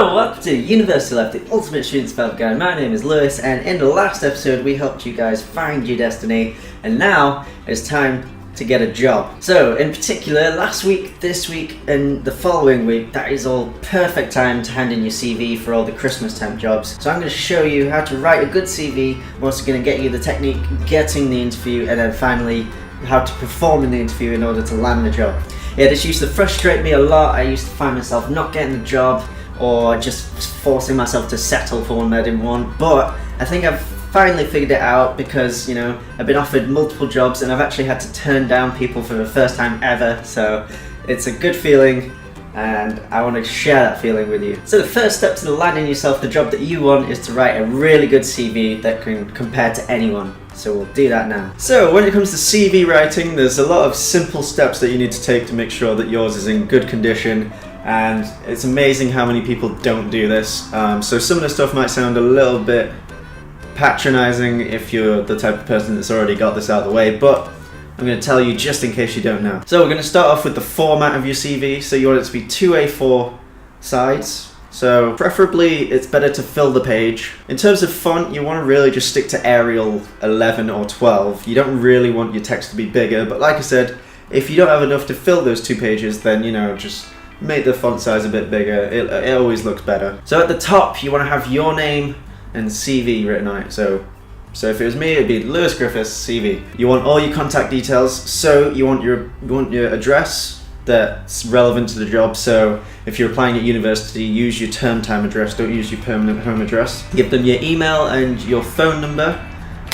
Hello, welcome to University Life, the ultimate student development guide. My name is Lewis, and in the last episode we helped you guys find your destiny, and now it's time to get a job. So in particular, last week, this week, and the following week, that is all perfect time to hand in your CV for all the Christmas temp jobs. So I'm going to show you how to write a good CV. I'm also going to get you the technique getting the interview, and then finally how to perform in the interview in order to land the job. Yeah, this used to frustrate me a lot. I used to find myself not getting the job or just forcing myself to settle for one that I didn't want, but I think I've finally figured it out because, you know, I've been offered multiple jobs and I've actually had to turn down people for the first time ever, so it's a good feeling and I want to share that feeling with you. So the first step to landing yourself the job that you want is to write a really good CV that can compare to anyone. So we'll do that now. So when it comes to CV writing, there's a lot of simple steps that you need to take to make sure that yours is in good condition, and it's amazing how many people don't do this. So some of the stuff might sound a little bit patronizing if you're the type of person that's already got this out of the way, but I'm going to tell you just in case you don't know. So we're going to start off with the format of your CV. So you want it to be 2 A4 sides. So preferably it's better to fill the page. In terms of font, you want to really just stick to Arial 11 or 12. You don't really want your text to be bigger, but like I said, if you don't have enough to fill those 2 pages, then, you know, just make the font size a bit bigger. It always looks better. So at the top, you want to have your name and CV written on it. So if it was me, it'd be Lewis Griffiths CV. You want all your contact details. So you want your address that's relevant to the job. So if you're applying at university, use your term time address. Don't use your permanent home address. Give them your email and your phone number.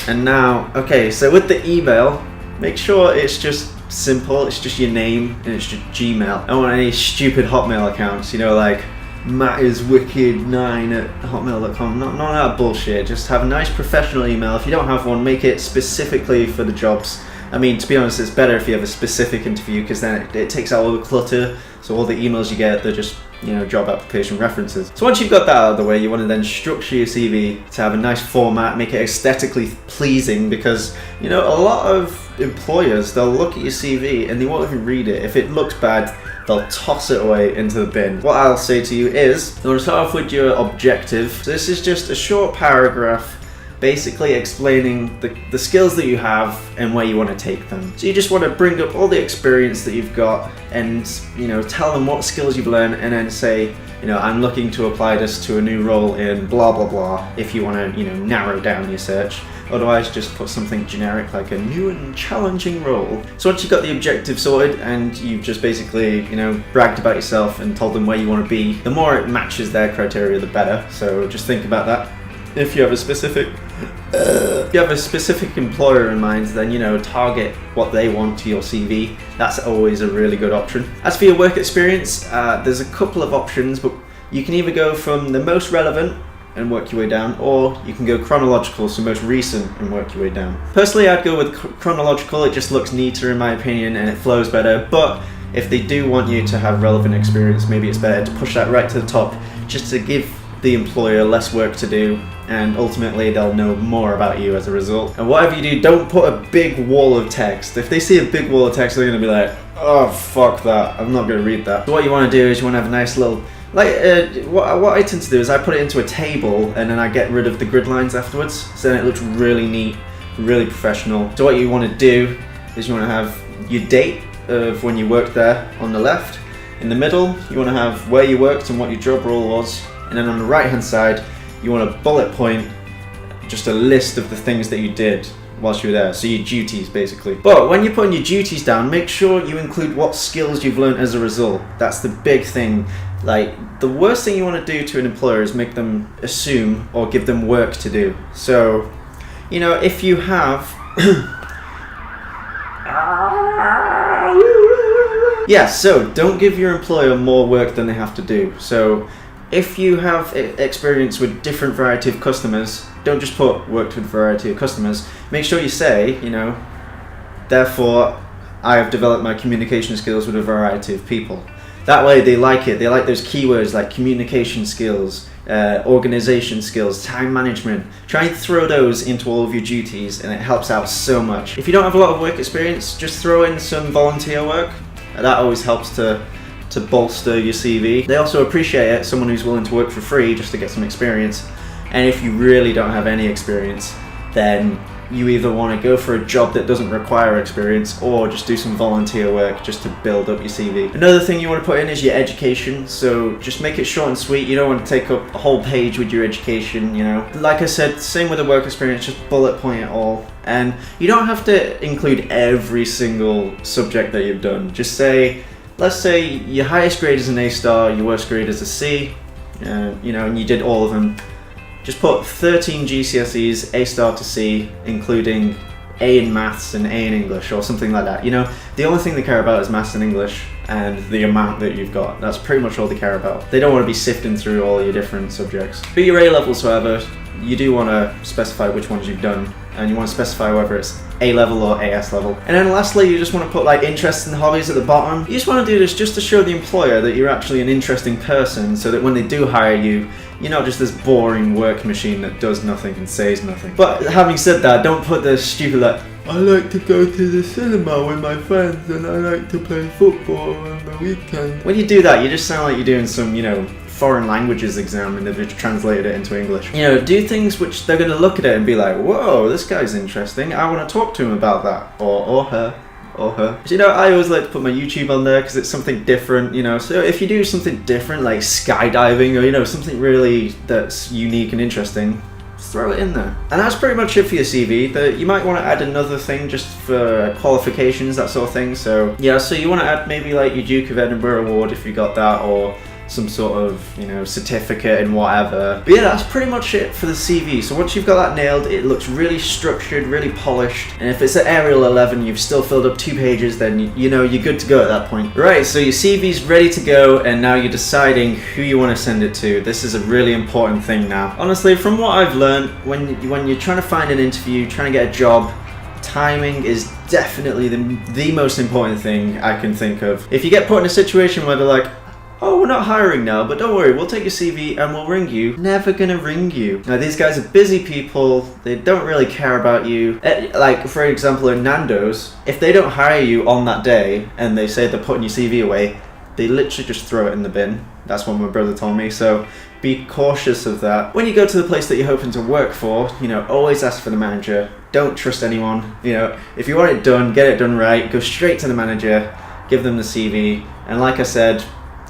And now, okay, so with the email, make sure it's just simple. It's just your name and it's just Gmail. I don't want any stupid Hotmail accounts, you know, like mattiswicked9@hotmail.com. None of that bullshit. Just have a nice professional email. If you don't have one, make it specifically for the jobs. I mean, to be honest, it's better if you have a specific interview because then it takes out all the clutter. So all the emails you get, they're just, you know, job application references. So once you've got that out of the way, you want to then structure your CV to have a nice format, make it aesthetically pleasing, because, you know, a lot of employers, they'll look at your CV and they won't even read it. If it looks bad, they'll toss it away into the bin. What I'll say to you is, you want to start off with your objective. So this is just a short paragraph basically explaining the skills that you have and where you want to take them. So you just want to bring up all the experience that you've got and, you know, tell them what skills you've learned, and then say, you know, I'm looking to apply this to a new role in blah blah blah, if you want to, you know, narrow down your search. Otherwise, just put something generic like a new and challenging role. So once you've got the objective sorted and you've just basically, you know, bragged about yourself and told them where you want to be, the more it matches their criteria, the better. So just think about that. If you have a specific employer in mind, then, you know, target what they want to your CV. That's always a really good option. As for your work experience, there's a couple of options, but you can either go from the most relevant and work your way down, or you can go chronological, so most recent, and work your way down. Personally, I'd go with chronological. It just looks neater in my opinion and it flows better, but if they do want you to have relevant experience, maybe it's better to push that right to the top, just to give the employer less work to do, and ultimately they'll know more about you as a result. And whatever you do, don't put a big wall of text. If they see a big wall of text, they're going to be like, oh, fuck that, I'm not going to read that. So what you want to do is you want to have a nice little, like, what I tend to do is I put it into a table and then I get rid of the grid lines afterwards, so then it looks really neat, really professional. So what you want to do is you want to have your date of when you worked there on the left. In the middle, you want to have where you worked and what your job role was. And then on the right hand side, you want a bullet point, just a list of the things that you did whilst you were there, so your duties basically. But when you're putting your duties down, make sure you include what skills you've learned as a result. That's the big thing. Like, the worst thing you want to do to an employer is make them assume or give them work to do. So, you know, if you have yeah, so don't give your employer more work than they have to do. So if you have experience with different variety of customers, don't just put worked with variety of customers. Make sure you say, you know, therefore I have developed my communication skills with a variety of people. That way they like it. They like those keywords like communication skills, organization skills, time management. Try and throw those into all of your duties and it helps out so much. If you don't have a lot of work experience, just throw in some volunteer work. That always helps to to bolster your CV. They also appreciate it, someone who's willing to work for free just to get some experience. And if you really don't have any experience, then you either want to go for a job that doesn't require experience or just do some volunteer work just to build up your CV. Another thing you want to put in is your education, so just make it short and sweet. You don't want to take up a whole page with your education, you know. Like I said, same with the work experience, just bullet point it all. And you don't have to include every single subject that you've done. Just say, let's say your highest grade is an A star, your worst grade is a C, you know, and you did all of them. Just put 13 GCSEs, A star to C, including A in maths and A in English or something like that. You know, the only thing they care about is maths and English and the amount that you've got. That's pretty much all they care about. They don't want to be sifting through all your different subjects. For your A levels, however, you do want to specify which ones you've done, and you want to specify whether it's A level or AS level. And then lastly, you just want to put like interests and hobbies at the bottom. You just want to do this just to show the employer that you're actually an interesting person, so that when they do hire you, you're not just this boring work machine that does nothing and says nothing. But having said that, don't put the stupid like, I like to go to the cinema with my friends and I like to play football on the weekend. When you do that, you just sound like you're doing some, you know, foreign languages exam and they've just translated it into English. You know, do things which they're going to look at it and be like, whoa, this guy's interesting, I want to talk to him about that. Or her. You know, I always like to put my YouTube on there because it's something different, you know. So if you do something different like skydiving or, you know, something really that's unique and interesting, throw it in there. And that's pretty much it for your CV. You might want to add another thing just for qualifications, that sort of thing. So yeah, so you want to add maybe like your Duke of Edinburgh award if you got that, or some sort of, you know, certificate and whatever. But yeah, that's pretty much it for the CV. So once you've got that nailed, it looks really structured, really polished. And if it's at Arial 11, you've still filled up 2 pages, then you know you're good to go at that point. Right, so your CV's ready to go, and now you're deciding who you want to send it to. This is a really important thing now. Honestly, from what I've learned, when you're trying to find an interview, trying to get a job, timing is definitely the most important thing I can think of. If you get put in a situation where they're like, oh, we're not hiring now, but don't worry, we'll take your CV and we'll ring you. Never gonna ring you. Now, these guys are busy people. They don't really care about you. Like, for example, in Nando's, if they don't hire you on that day and they say they're putting your CV away, they literally just throw it in the bin. That's what my brother told me. So be cautious of that. When you go to the place that you're hoping to work for, you know, always ask for the manager. Don't trust anyone. You know, if you want it done, get it done right. Go straight to the manager, give them the CV. And like I said,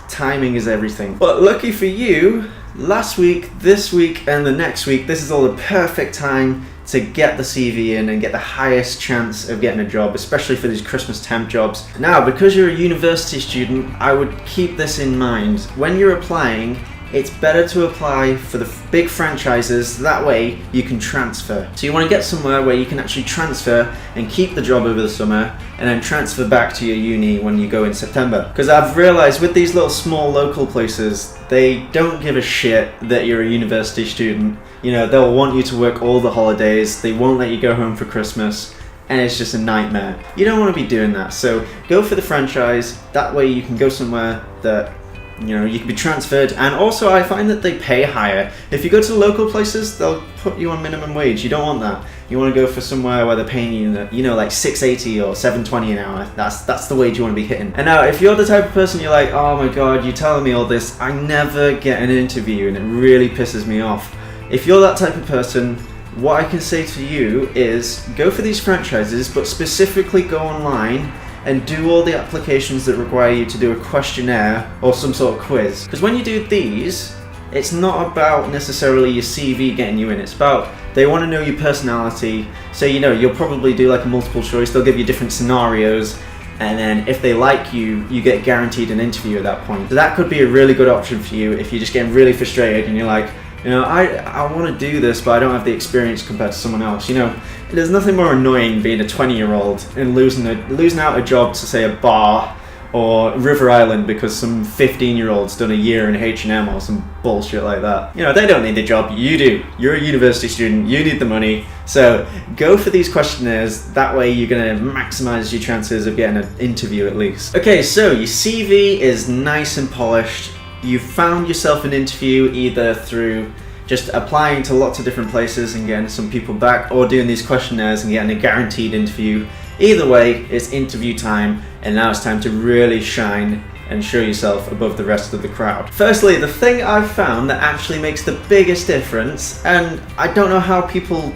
timing is everything. But lucky for you, last week, this week, and the next week, this is all the perfect time to get the CV in and get the highest chance of getting a job, especially for these Christmas temp jobs. Now, because you're a university student, I would keep this in mind. When you're applying, it's better to apply for the big franchises, that way you can transfer. So you want to get somewhere where you can actually transfer and keep the job over the summer, and then transfer back to your uni when you go in September. Because I've realized with these little small local places, they don't give a shit that you're a university student. You know, they'll want you to work all the holidays, they won't let you go home for Christmas, and it's just a nightmare. You don't want to be doing that, so go for the franchise, that way you can go somewhere that, you know, you can be transferred. And also I find that they pay higher. If you go to the local places, they'll put you on minimum wage. You don't want that. You want to go for somewhere where they're paying you, you know, like $6.80 or $7.20 an hour. That's the wage you want to be hitting. And now, if you're the type of person you're like, oh my god, you're telling me all this, I never get an interview and it really pisses me off. If you're that type of person, what I can say to you is go for these franchises, but specifically go online and do all the applications that require you to do a questionnaire or some sort of quiz. Because when you do these, it's not about necessarily your CV getting you in, it's about, they want to know your personality. So, you know, you'll probably do like a multiple choice, they'll give you different scenarios, and then if they like you, you get guaranteed an interview at that point. So that could be a really good option for you if you're just getting really frustrated and you're like, you know, I want to do this, but I don't have the experience compared to someone else. You know, there's nothing more annoying being a 20-year-old and losing out a job to, say, a bar or River Island because some 15-year-old's done a year in H&M or some bullshit like that. You know, they don't need the job, you do. You're a university student, you need the money. So go for these questionnaires, that way you're going to maximize your chances of getting an interview at least. Okay, so your CV is nice and polished. You've found yourself an interview either through just applying to lots of different places and getting some people back, or doing these questionnaires and getting a guaranteed interview. Either way, it's interview time, and now it's time to really shine and show yourself above the rest of the crowd. Firstly, the thing I've found that actually makes the biggest difference, and I don't know how people,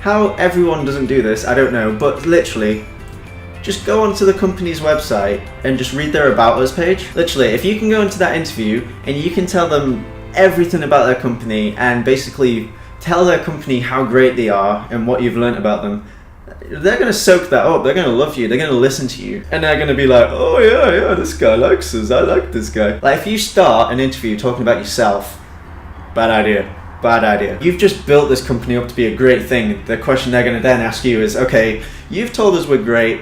how everyone doesn't do this, I don't know, but literally, just go onto the company's website and just read their About Us page. Literally, if you can go into that interview and you can tell them everything about their company and basically tell their company how great they are and what you've learned about them, they're going to soak that up, they're going to love you, they're going to listen to you, and they're going to be like, oh yeah, this guy likes us, I like this guy. Like, if you start an interview talking about yourself, bad idea. You've just built this company up to be a great thing. The question they're going to then ask you is, okay, you've told us we're great,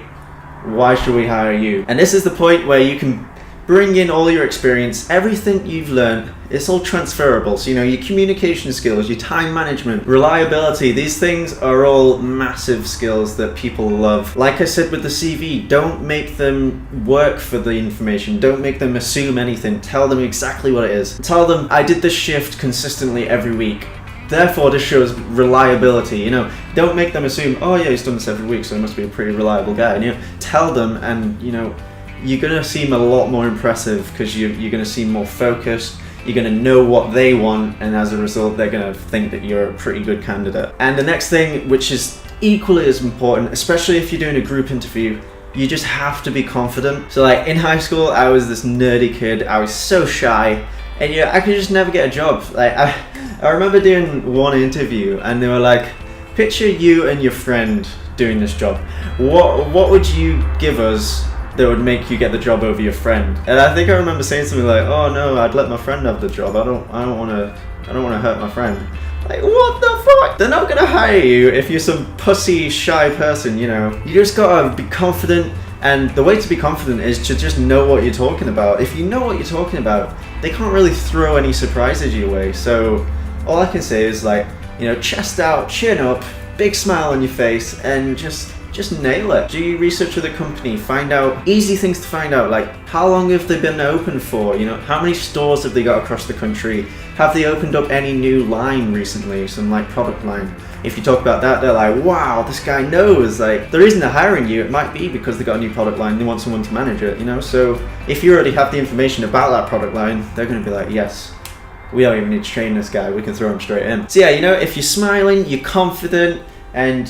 why should we hire you? And this is the point where you can bring in all your experience, everything you've learned, it's all transferable. So, your communication skills, your time management, reliability, these things are all massive skills that people love. Like I said with the CV, don't make them work for the information. Don't make them assume anything. Tell them exactly what it is. Tell them, I did this shift consistently every week. Therefore, this shows reliability. Don't make them assume, oh yeah, he's done this every week, so he must be a pretty reliable guy. Tell them, and you're gonna seem a lot more impressive because you're gonna seem more focused. You're gonna know what they want, and as a result, they're gonna think that you're a pretty good candidate. And the next thing, which is equally as important, especially if you're doing a group interview, you just have to be confident. So, in high school, I was this nerdy kid. I was so shy, and I could just never get a job. I remember doing one interview and they were like, picture you and your friend doing this job. What would you give us that would make you get the job over your friend? And I think I remember saying something like, oh no, I'd let my friend have the job. I don't want to hurt my friend. Like, what the fuck? They're not gonna hire you if you're some pussy, shy person, You just gotta be confident, and the way to be confident is to just know what you're talking about. If you know what you're talking about, they can't really throw any surprises your way. So all I can say is chest out, chin up, big smile on your face, and just nail it. Do your research with the company, find out easy things to find out, like how long have they been open for, how many stores have they got across the country, have they opened up any new line recently, some product line. If you talk about that, they're like, wow, this guy knows. The reason they're hiring you, it might be because they got a new product line, they want someone to manage it, So if you already have the information about that product line, they're going to be like, yes, we don't even need to train this guy, we can throw him straight in. So yeah, if you're smiling, you're confident, and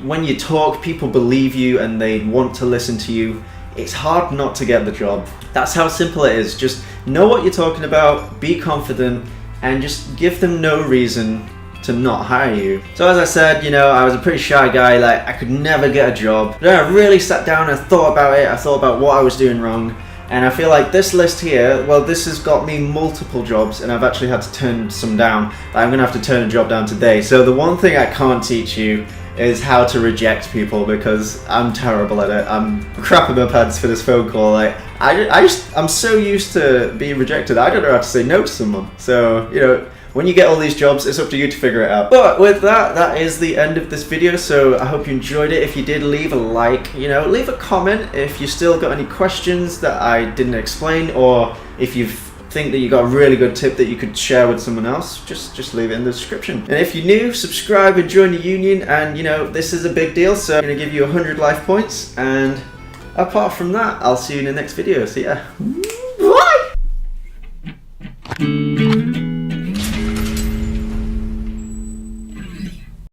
when you talk, people believe you and they want to listen to you, it's hard not to get the job. That's how simple it is. Just know what you're talking about, be confident, and just give them no reason to not hire you. So as I said, I was a pretty shy guy, I could never get a job. Then I really sat down and thought about it, I thought about what I was doing wrong. And I feel like this list here, well, this has got me multiple jobs, and I've actually had to turn some down. I'm gonna have to turn a job down today. So the one thing I can't teach you is how to reject people, because I'm terrible at it. I'm crapping my pants for this phone call. I'm so used to being rejected, I don't know how to say no to someone. So, when you get all these jobs, it's up to you to figure it out. But with that is the end of this video. So I hope you enjoyed it. If you did, leave a like, leave a comment if you still got any questions that I didn't explain, or if you think that you got a really good tip that you could share with someone else, just leave it in the description. And if you're new, subscribe and join the union, and this is a big deal, so I'm gonna give you 100 life points, and apart from that, I'll see you in the next video. So yeah, bye!